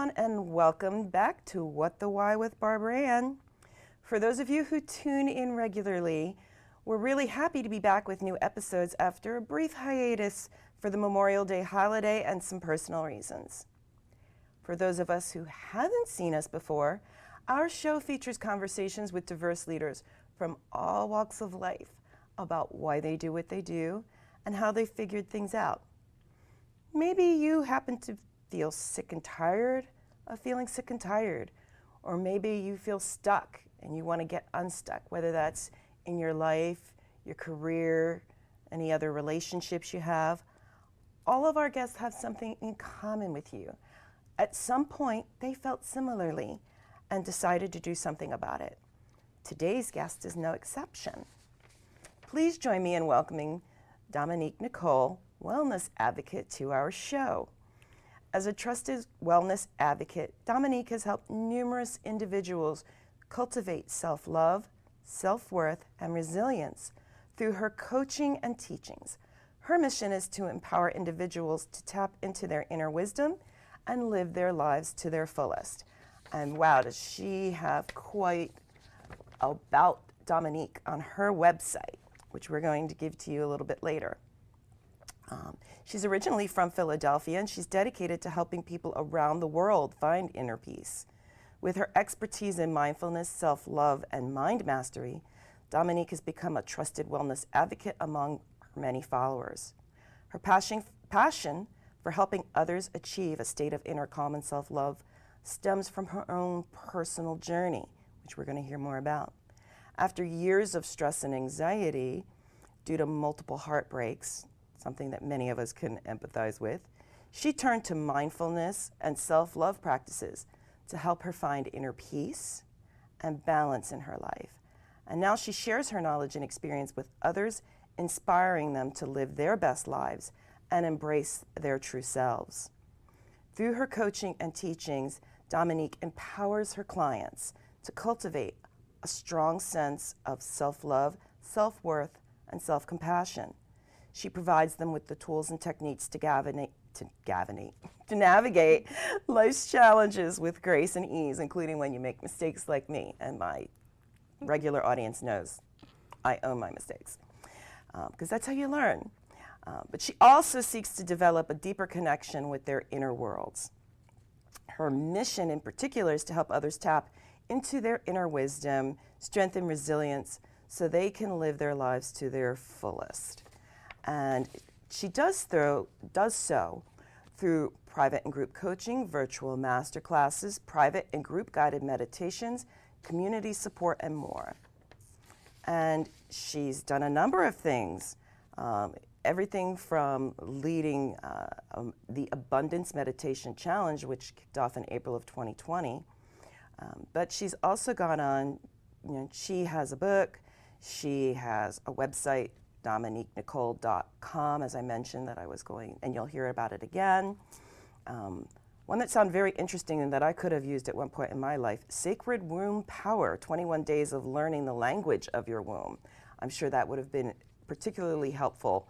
everyone, and welcome back to What the Why with Barbara Ann. For those of you who tune in regularly, we're really happy to be back with new episodes after a brief hiatus for the Memorial Day holiday and some personal reasons. For those of us who haven't seen us before, our show features conversations with diverse leaders from all walks of life about why they do what they do and how they figured things out. Maybe you happen to feel sick and tired of feeling sick and tired, or maybe you feel stuck and you want to get unstuck, whether that's in your life, your career, any other relationships you have. All of our guests have something in common with you. At some point, they felt similarly and decided to do something about it. Today's guest is no exception. Please join me in welcoming Domenique Nicole, wellness advocate, to our show. As a trusted wellness advocate, Domenique has helped numerous individuals cultivate self-love, self-worth, and resilience through her coaching and teachings. Her mission is to empower individuals to tap into their inner wisdom and live their lives to their fullest. And wow, does she have quite about Domenique on her website, which we're going to give to you a little bit later. She's originally from Philadelphia, and she's dedicated to helping people around the world find inner peace. With her expertise in mindfulness, self-love, and mind mastery, Domenique has become a trusted wellness advocate among her many followers. Her passion for helping others achieve a state of inner calm and self-love stems from her own personal journey, which we're going to hear more about. After years of stress and anxiety due to multiple heartbreaks, something that many of us can empathize with, she turned to mindfulness and self-love practices to help her find inner peace and balance in her life. And now she shares her knowledge and experience with others, inspiring them to live their best lives and embrace their true selves. Through her coaching and teachings, Domenique empowers her clients to cultivate a strong sense of self-love, self-worth, and self-compassion. She provides them with the tools and techniques to navigate life's challenges with grace and ease, including when you make mistakes like me, and my regular audience knows I own my mistakes, because that's how you learn. But she also seeks to develop a deeper connection with their inner worlds. Her mission in particular is to help others tap into their inner wisdom, strength, and resilience so they can live their lives to their fullest. And she does so through private and group coaching, virtual masterclasses, private and group guided meditations, community support, and more. And she's done a number of things, everything from leading the Abundance Meditation Challenge, which kicked off in April of 2020. But she's also gone on, she has a book, she has a website, DomeniqueNicole.com, as I mentioned that I was going, and you'll hear about it again. One that sounded very interesting and that I could have used at one point in my life, Sacred Womb Power, 21 Days of Learning the Language of Your Womb. I'm sure that would have been particularly helpful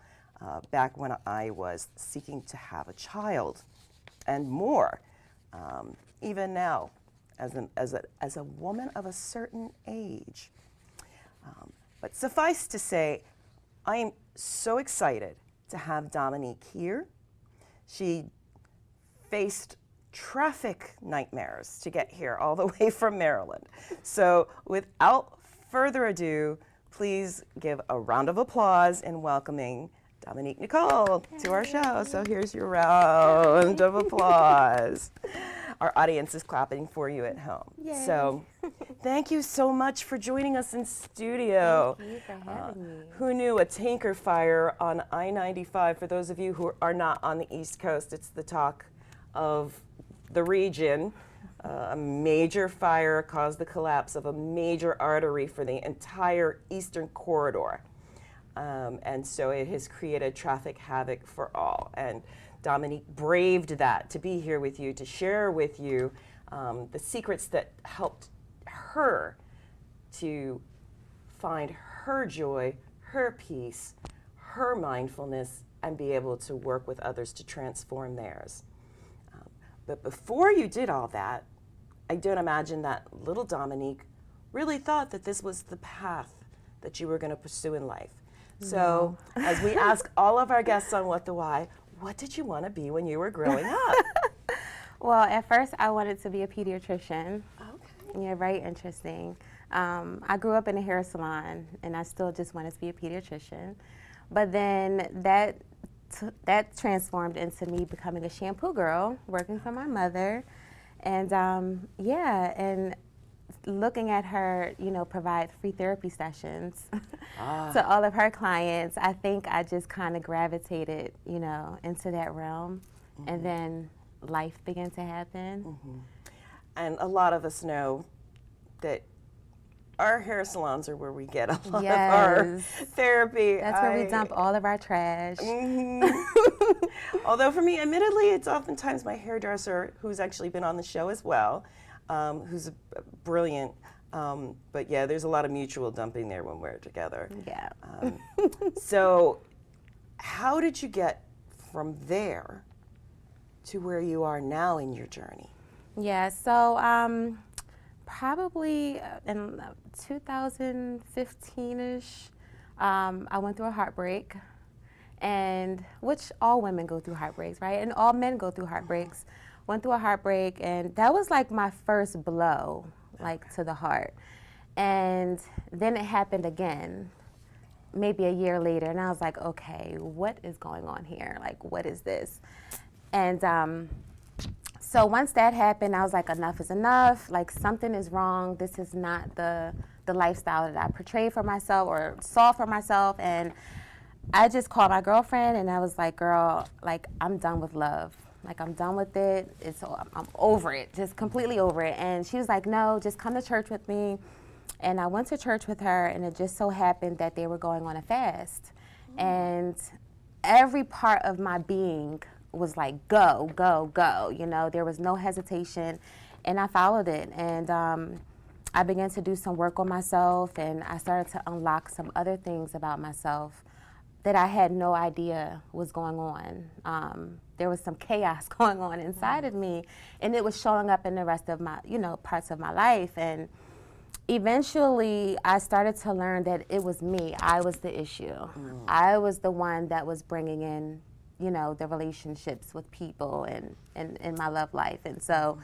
back when I was seeking to have a child, and more, even now, as a woman of a certain age. But suffice to say, I am so excited to have Domenique here. She faced traffic nightmares to get here all the way from Maryland. So without further ado, please give a round of applause in welcoming Domenique Nicole to our show. So here's your round of applause. Our audience is clapping for you at home. Yay. So thank you so much for joining us in studio. Thank you for having me. Who knew a tanker fire on I-95? For those of you who are not on the East Coast, it's the talk of the region. A major fire caused the collapse of a major artery for the entire eastern corridor. And so it has created traffic havoc for all. And Domenique braved that to be here with you, to share with you the secrets that helped her to find her joy, her peace, her mindfulness, and be able to work with others to transform theirs. But before you did all that, I don't imagine that little Domenique really thought that this was the path that you were going to pursue in life. So as we ask all of our guests on What the Why, what did you want to be when you were growing up? Well, at first I wanted to be a pediatrician. Okay. Yeah, very interesting. I grew up in a hair salon, and I still just wanted to be a pediatrician. But then that transformed into me becoming a shampoo girl, working for my mother. And and looking at her, provide free therapy sessions to all of her clients, I think I just kind of gravitated, into that realm. And then life began to happen. And a lot of us know that our hair salons are where we get a lot of our therapy. That's where we dump all of our trash. Although for me, admittedly, it's oftentimes my hairdresser, who's actually been on the show as well, who's brilliant. But yeah, there's a lot of mutual dumping there when we're together. Yeah. So how did you get from there to where you are now in your journey? Yeah, so probably in 2015-ish, I went through a heartbreak, and which all women go through heartbreaks, right? And all men go through heartbreaks. Went through a heartbreak, and that was like my first blow, like to the heart. And then it happened again, maybe a year later, and I was like, okay, what is going on here? Like, what is this? And so once that happened, I was like, enough is enough. Like, something is wrong. This is not the lifestyle that I portrayed for myself or saw for myself. And I just called my girlfriend, and I was like, girl, like, I'm done with love. Like, I'm done with it. I'm over it, just completely over it. And she was like, no, just come to church with me. And I went to church with her, and it just so happened that they were going on a fast. And every part of my being was like, go, go, go. There was no hesitation, and I followed it. And I began to do some work on myself, and I started to unlock some other things about myself that I had no idea was going on. There was some chaos going on inside of me, and it was showing up in the rest of my, parts of my life. And eventually, I started to learn that it was me. I was the issue. I was the one that was bringing in, the relationships with people and in my love life. And so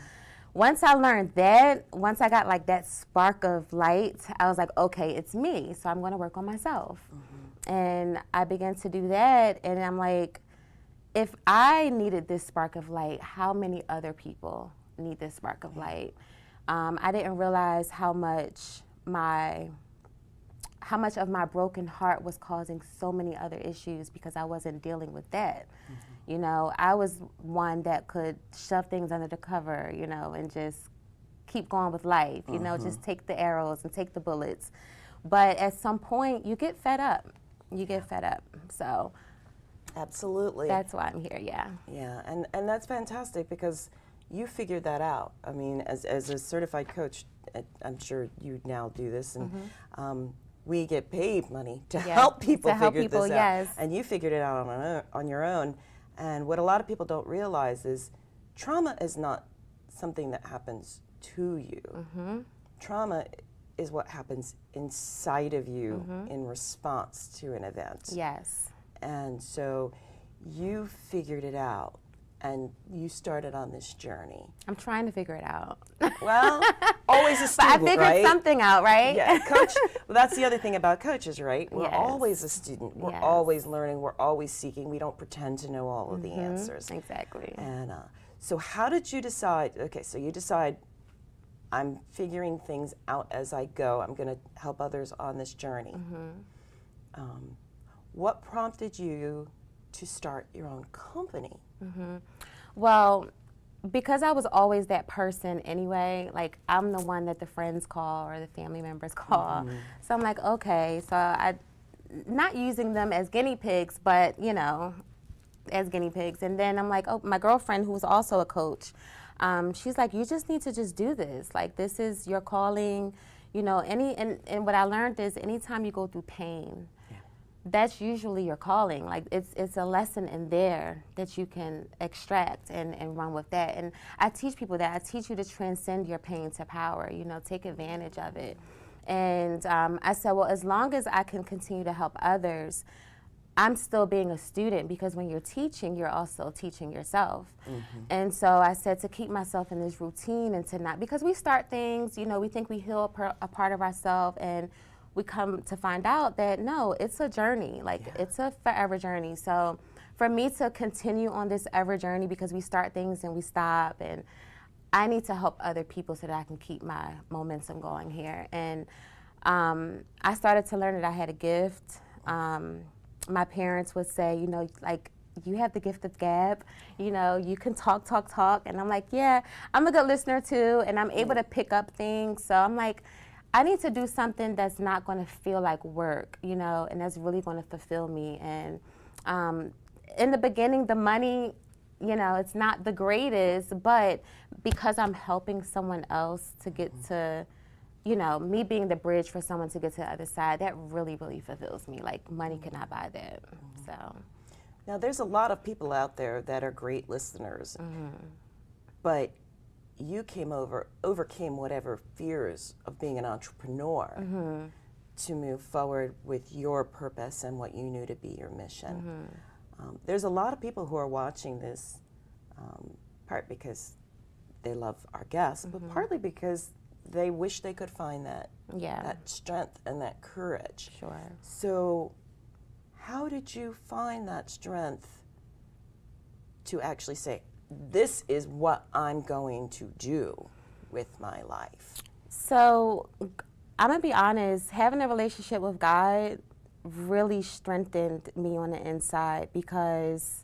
once I learned that, once I got like that spark of light, I was like, okay, it's me. So I'm going to work on myself. And I began to do that. And I'm like, if I needed this spark of light, how many other people need this spark of light? I didn't realize how much of my broken heart was causing so many other issues because I wasn't dealing with that. I was one that could shove things under the cover, and just keep going with life, just take the arrows and take the bullets. But at some point, you get fed up. So absolutely. That's why I'm here, yeah. Yeah, and that's fantastic because you figured that out. I mean, as a certified coach, I'm sure you now do this, and we get paid money to help people figure this out. And you figured it out on your own. And what a lot of people don't realize is trauma is not something that happens to you. Trauma is what happens inside of you in response to an event. Yes. And so you figured it out, and you started on this journey. I'm trying to figure it out. Well, always a student, but I figured something out, right? Yeah, coach. Well, that's the other thing about coaches, right? We're always a student. We're always learning. We're always seeking. We don't pretend to know all of the answers. Exactly. And so how did you decide, okay, so you decide, I'm figuring things out as I go. I'm going to help others on this journey. What prompted you to start your own company? Well, because I was always that person anyway, like I'm the one that the friends call or the family members call. So I'm like, okay, so I, not using them as guinea pigs, but as guinea pigs. And then I'm like, oh, my girlfriend who was also a coach, she's like, you just need to just do this. Like, this is your calling, and what I learned is anytime you go through pain, that's usually your calling. Like it's a lesson in there that you can extract and run with that. And I teach people that. I teach you to transcend your pain to power, you know, take advantage of it. And I said, well, as long as I can continue to help others, I'm still being a student, because when you're teaching, you're also teaching yourself. And so I said to keep myself in this routine and to not, because we start things, you know, we think we heal a part of ourselves, and we come to find out that no, it's a journey, like it's a forever journey. So for me to continue on this ever journey, because we start things and we stop, and I need to help other people so that I can keep my momentum going here. And I started to learn that I had a gift. My parents would say, you know, like, you have the gift of gab, you know, you can talk. And I'm like, yeah, I'm a good listener too, and I'm able to pick up things. So I'm like, I need to do something that's not going to feel like work, you know, and that's really going to fulfill me. And in the beginning, the money, you know, it's not the greatest, but because I'm helping someone else to get to, you know, me being the bridge for someone to get to the other side, that really, really fulfills me. Like, money cannot buy that. So. Now, there's a lot of people out there that are great listeners, but you overcame whatever fears of being an entrepreneur to move forward with your purpose and what you knew to be your mission. There's a lot of people who are watching this, part because they love our guests, but partly because they wish they could find that strength and that courage. Sure. So how did you find that strength to actually say, this is what I'm going to do with my life? So I'm gonna be honest, having a relationship with God really strengthened me on the inside, because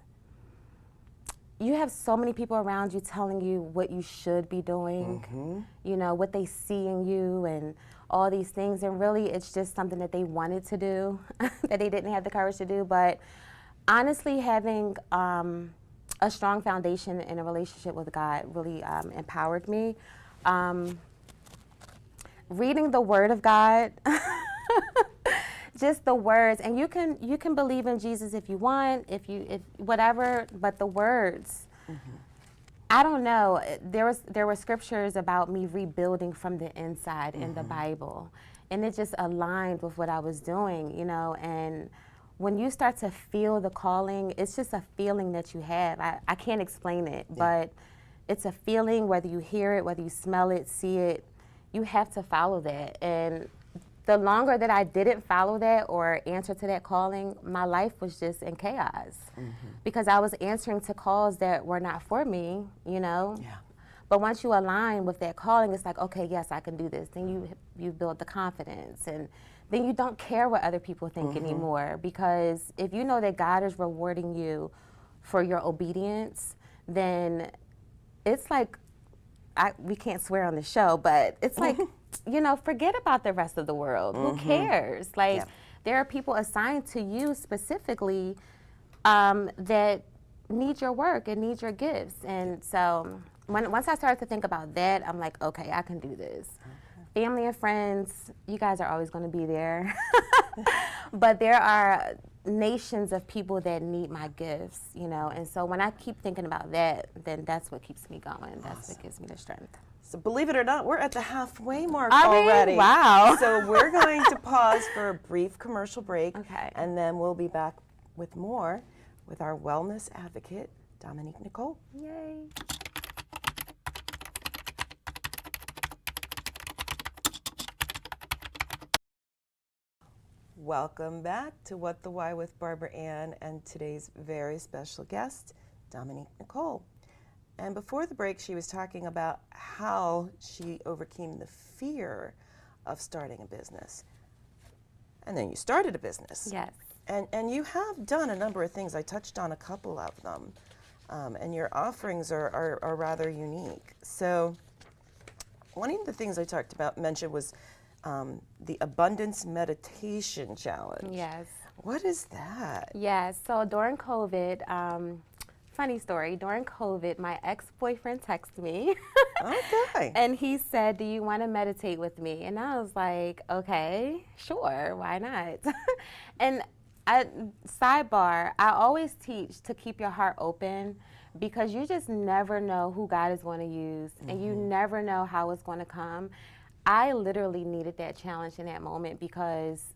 you have so many people around you telling you what you should be doing, you know, what they see in you and all these things. And really, it's just something that they wanted to do that they didn't have the courage to do. But honestly, having a strong foundation in a relationship with God really empowered me. Reading the Word of God, just the words, and you can believe in Jesus if you want, if whatever, but the words. I don't know. There were scriptures about me rebuilding from the inside in the Bible, and it just aligned with what I was doing, you know. And when you start to feel the calling, it's just a feeling that you have. I can't explain it, but it's a feeling, whether you hear it, whether you smell it, see it, you have to follow that. And the longer that I didn't follow that or answer to that calling, my life was just in chaos, because I was answering to calls that were not for me, you know. But once you align with that calling, it's like, okay, yes, I can do this. Then you build the confidence, and then you don't care what other people think anymore, because if you know that God is rewarding you for your obedience, then it's like, we can't swear on the show, but it's like, you know, forget about the rest of the world. Who cares? Like, there are people assigned to you specifically that need your work and need your gifts. And so once I started to think about that, I'm like, okay, I can do this. Family and friends, you guys are always going to be there. But there are nations of people that need my gifts, you know. And so when I keep thinking about that, then that's what keeps me going. That's what gives me the strength. So believe it or not, we're at the halfway mark Are we? already. Wow. So we're going to pause for a brief commercial break, and then we'll be back with more with our wellness advocate, Domenique Nicole. Yay. Welcome back to What the Why with Barbara Ann and today's very special guest, Domenique Nicole. And before the break, she was talking about how she overcame the fear of starting a business. And then you started a business. Yes. And you have done a number of things. I touched on a couple of them. And your offerings are rather unique. So one of the things I mentioned was the Abundance Meditation Challenge. Yes. What is that? Yes. So during COVID, funny story, during COVID, my ex-boyfriend texted me. Okay. And he said, do you want to meditate with me? And I was like, okay, sure, why not? And Sidebar, I always teach to keep your heart open because you just never know who God is going to use and you never know how it's going to come. I literally needed that challenge in that moment because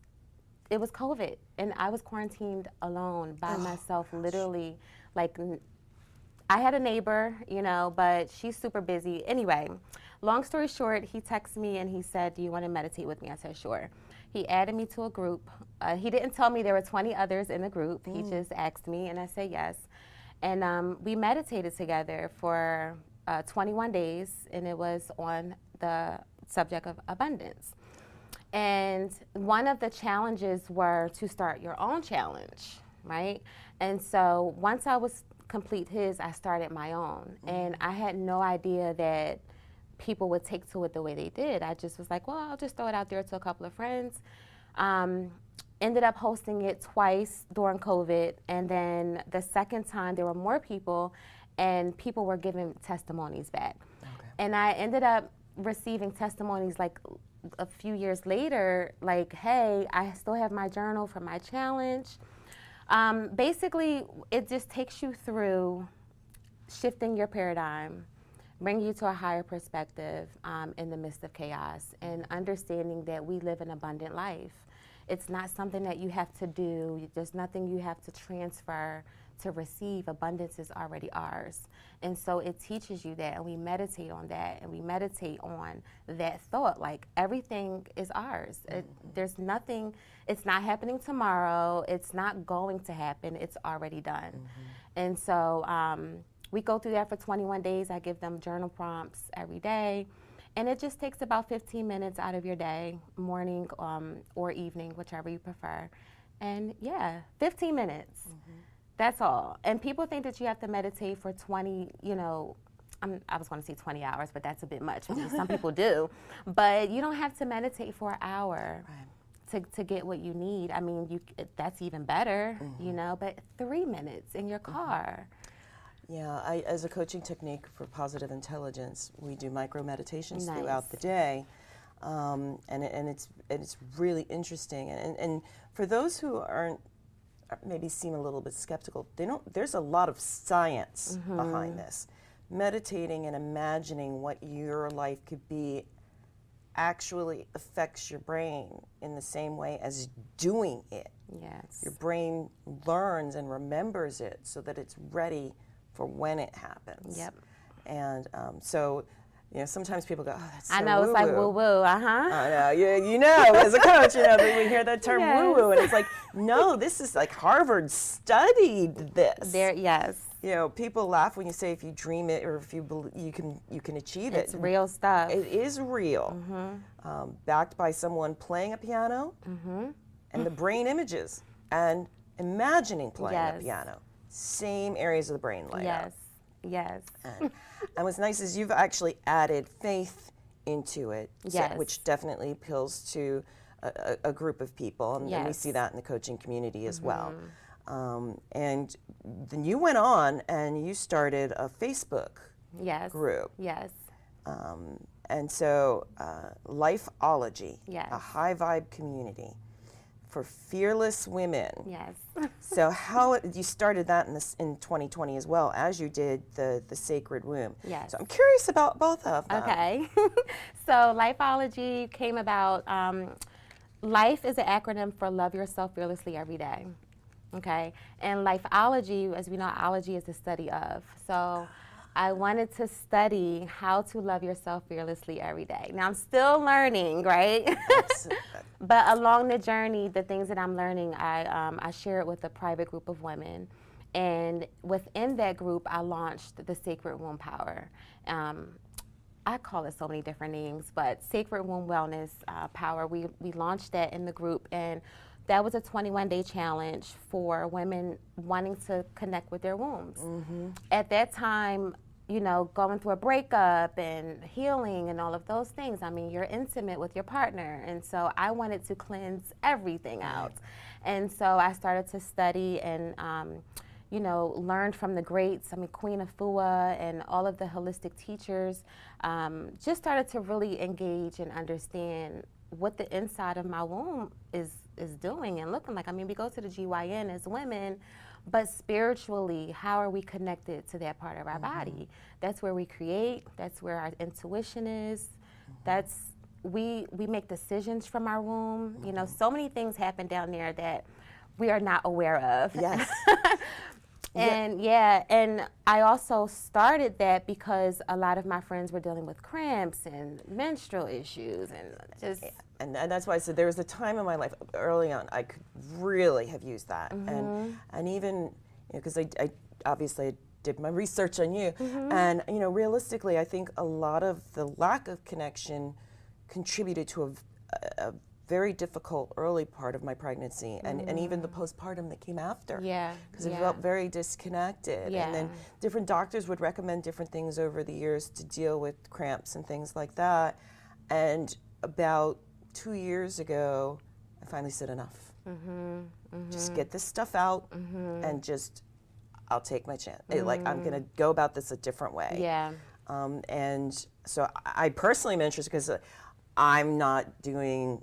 it was COVID and I was quarantined alone by myself, literally. Like, I had a neighbor, you know, but she's super busy. Anyway, long story short, he texted me and he said, "Do you want to meditate with me?" I said, "Sure." He added me to a group. He didn't tell me there were 20 others in the group. He just asked me and I said yes. And we meditated together for 21 days and it was on the subject of abundance. And one of the challenges were to start your own challenge, right? And so once I was complete his, I started my own. And I had no idea that people would take to it the way they did. I just was like, well, I'll just throw it out there to a couple of friends. Ended up hosting it twice during COVID. And then the second time there were more people and people were giving testimonies back. Okay. And I ended up receiving testimonies like a few years later, like, hey, I still have my journal from my challenge. Basically, it just takes you through shifting your paradigm, bringing you to a higher perspective in the midst of chaos, and understanding that we live an abundant life. It's not something that you have to do. There's nothing you have to transfer to receive. Abundance is already ours. And so it teaches you that, and we meditate on that, and we meditate on that thought, like everything is ours. There's nothing, it's not happening tomorrow, it's not going to happen, it's already done. And so we go through that for 21 days. I give them journal prompts every day. And it just takes about 15 minutes out of your day, morning or evening, whichever you prefer. And yeah, 15 minutes. That's all. And people think that you have to meditate for 20, you know, I was going to say 20 hours, but that's a bit much. I mean, some people do. But you don't have to meditate for an hour to get what you need. I mean, that's even better, you know, but 3 minutes in your car. Yeah, as a coaching technique for positive intelligence, we do micro meditations throughout the day, and it's really interesting. And for those who aren't, maybe seem a little bit skeptical, there's a lot of science behind this. Meditating and imagining what your life could be actually affects your brain in the same way as doing it. Yes. Your brain learns and remembers it so that it's ready for when it happens. Yep. And so, you know, sometimes people go, "Oh, that's so I know, it's like woo-woo, I know, you know, as a coach, you know, we hear that term woo-woo, and it's like, no, this is like Harvard studied this. Yes. You know, people laugh when you say if you dream it or if you believe, you can achieve it. It's real stuff. It is real, backed by someone playing a piano, and the brain images and imagining playing a piano. Same areas of the brain light up. Yes. And what's nice is you've actually added faith into it, which definitely appeals to a group of people, and we see that in the coaching community as well. And then you went on and you started a Facebook group. Yes. And so Lifeology, Yes. a high vibe community for fearless women. Yes. So how you started that in 2020 as well, as you did the Sacred Womb. Yes. So I'm curious about both of them. Okay. So Lifeology came about, LIFE is an acronym for Love Yourself Fearlessly Every Day. Okay. And Lifeology, as we know, ology is the study of. So I wanted to study how to love yourself fearlessly every day. Now I'm still learning, right? But along the journey, the things that I'm learning, I share it with a private group of women. And within that group, I launched the Sacred Womb Power. I call it so many different names, but Sacred Womb Wellness Power, we launched that in the group. And that was a 21-day challenge for women wanting to connect with their wombs. At that time, you know, going through a breakup and healing and all of those things. I mean, you're intimate with your partner. And so I wanted to cleanse everything out. And so I started to study and, you know, learn from the greats. I mean, Queen Afua and all of the holistic teachers. Just started to really engage and understand what the inside of my womb is is doing and looking like. I mean, we go to the GYN as women, but spiritually, how are we connected to that part of our body? That's where we create. That's where our intuition is. That's we make decisions from our womb. You know, so many things happen down there that we are not aware of. Yes. And and I also started that because a lot of my friends were dealing with cramps and menstrual issues and just. And that's why I said there was a time in my life early on I could really have used that, and even because I obviously did my research on you, and realistically I think a lot of the lack of connection contributed to a very difficult early part of my pregnancy, and even the postpartum that came after. Yeah. Because I felt very disconnected. Yeah. And then different doctors would recommend different things over the years to deal with cramps and things like that. And about 2 years ago, I finally said enough. Just get this stuff out and just, I'll take my chance. Like, I'm going to go about this a different way. Yeah. And so I personally am interested because I'm not doing,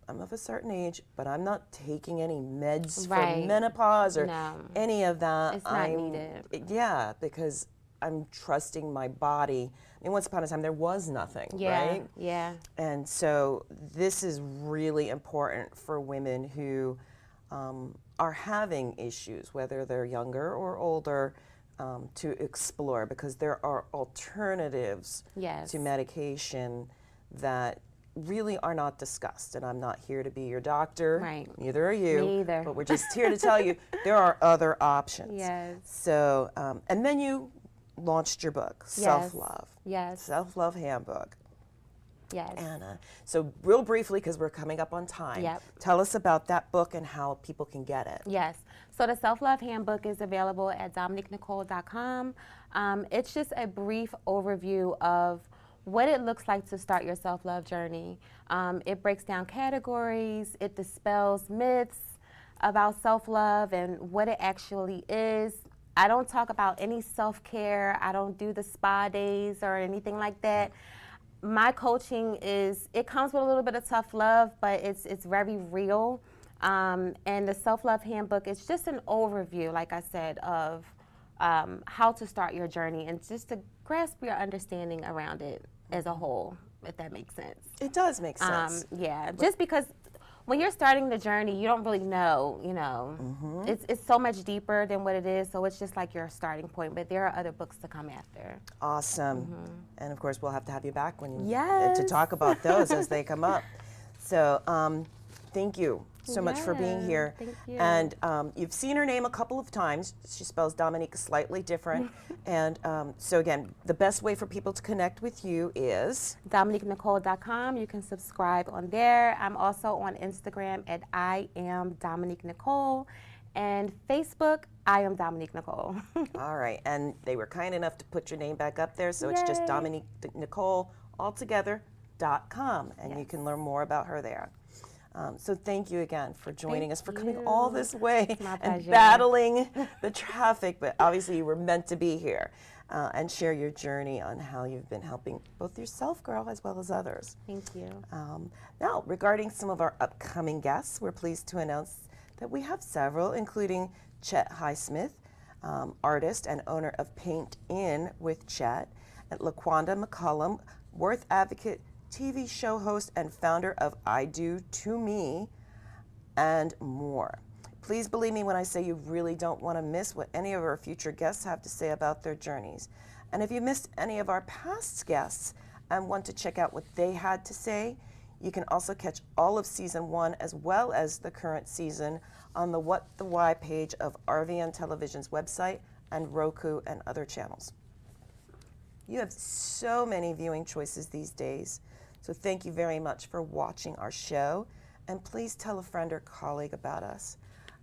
I'm of a certain age, but I'm not taking any meds for menopause or any of that. It's not needed. Yeah, because I'm trusting my body. I mean, once upon a time, there was nothing, right? Yeah. And so this is really important for women who are having issues, whether they're younger or older, to explore, because there are alternatives to medication that really are not discussed. And I'm not here to be your doctor. Right. Neither are you. Me either. But we're just here to tell you there are other options. Yes. So, and then you launched your book, Self-Love. Yes. Self-Love Handbook. Yes. Anna. So real briefly, because we're coming up on time, tell us about that book and how people can get it. Yes. So the Self-Love Handbook is available at DomeniqueNicole.com. It's just a brief overview of what it looks like to start your self-love journey. It breaks down categories, it dispels myths about self-love and what it actually is. I don't talk about any self-care, I don't do the spa days or anything like that. My coaching it comes with a little bit of tough love, but it's very real. And the Self-Love Handbook is just an overview, like I said, of how to start your journey and just to grasp your understanding around it as a whole, if that makes sense. It does make sense. Just because when you're starting the journey, you don't really know, it's so much deeper than what it is, so it's just like your starting point, but there are other books to come after. Awesome. And of course, we'll have to have you back when to talk about those as they come up. So thank you so much for being here. Thank you. And you've seen her name a couple of times. She spells Domenique slightly different. And so again, the best way for people to connect with you is? DomeniqueNicole.com. You can subscribe on there. I'm also on Instagram at I am Domenique Nicole. And Facebook, I am Domenique Nicole. All right. And they were kind enough to put your name back up there. So it's just Domenique Nicole altogether.com. And you can learn more about her there. So thank you again for joining us, for coming all this way and battling the traffic, but obviously you were meant to be here and share your journey on how you've been helping both yourself, girl, as well as others. Thank you. Now, regarding some of our upcoming guests, we're pleased to announce that we have several, including Chet Highsmith, artist and owner of Paint In with Chet, and LaQuanda McCollum, Worth Advocate, TV show host and founder of I Do To Me, and more. Please believe me when I say you really don't want to miss what any of our future guests have to say about their journeys. And if you missed any of our past guests and want to check out what they had to say, you can also catch all of season 1 as well as the current season on the What the Why page of RVN Television's website and Roku and other channels. You have so many viewing choices these days. So thank you very much for watching our show, and please tell a friend or colleague about us.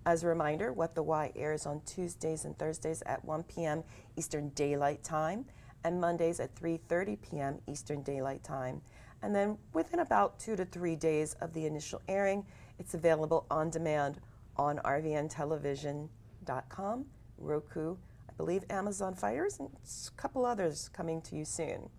As a reminder, What the Why airs on Tuesdays and Thursdays at 1 p.m. Eastern Daylight Time, and Mondays at 3:30 p.m. Eastern Daylight Time. And then within about 2 to 3 days of the initial airing, it's available on demand on RVNTelevision.com, Roku, I believe Amazon Fires, and a couple others coming to you soon.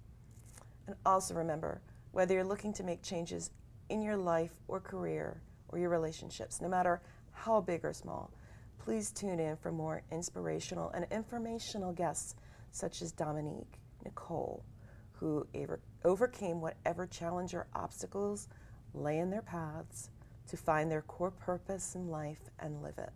And also remember, whether you're looking to make changes in your life or career, or your relationships, no matter how big or small. Please tune in for more inspirational and informational guests such as Domenique, Nicole, who overcame whatever challenge or obstacles lay in their paths to find their core purpose in life and live it.